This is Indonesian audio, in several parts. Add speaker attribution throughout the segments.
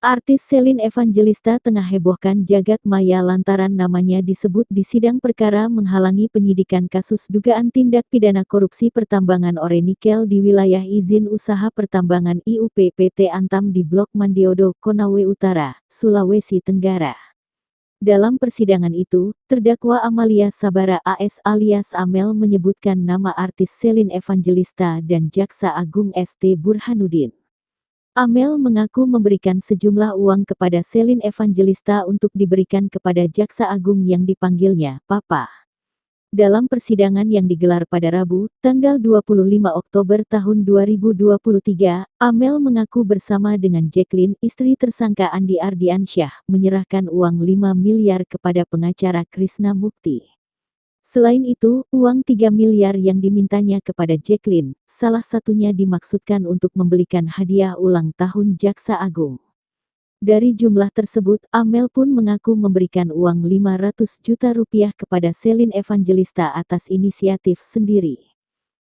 Speaker 1: Artis Shelin Evangelista tengah hebohkan jagat maya lantaran namanya disebut di sidang perkara menghalangi penyidikan kasus dugaan tindak pidana korupsi pertambangan ore nikel di wilayah izin usaha pertambangan IUP PT Antam di Blok Mandiodo, Konawe Utara, Sulawesi Tenggara. Dalam persidangan itu, terdakwa Amalia Sabara AS alias Amel menyebutkan nama artis Shelin Evangelista dan Jaksa Agung ST Burhanuddin. Amel mengaku memberikan sejumlah uang kepada Shelin Evangelista untuk diberikan kepada Jaksa Agung yang dipanggilnya Papa. Dalam persidangan yang digelar pada Rabu, tanggal 25 Oktober tahun 2023, Amel mengaku bersama dengan Jacqueline, istri tersangka Andi Ardiansyah, menyerahkan uang 5 miliar kepada pengacara Krishna Mukti. Selain itu, uang 3 miliar yang dimintanya kepada Jacqueline, salah satunya dimaksudkan untuk membelikan hadiah ulang tahun Jaksa Agung. Dari jumlah tersebut, Amel pun mengaku memberikan uang 500 juta rupiah kepada Shelin Evangelista atas inisiatif sendiri.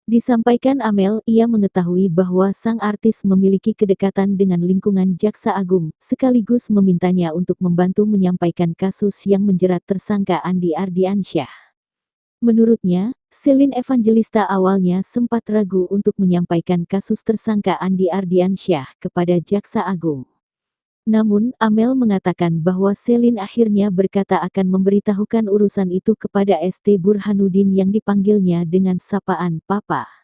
Speaker 1: Disampaikan Amel, ia mengetahui bahwa sang artis memiliki kedekatan dengan lingkungan Jaksa Agung, sekaligus memintanya untuk membantu menyampaikan kasus yang menjerat tersangka Andi Ardiansyah. Menurutnya, Shelin Evangelista awalnya sempat ragu untuk menyampaikan kasus tersangka Andi Ardiansyah kepada Jaksa Agung. Namun, Amel mengatakan bahwa Shelin akhirnya berkata akan memberitahukan urusan itu kepada ST Burhanuddin yang dipanggilnya dengan sapaan Papa.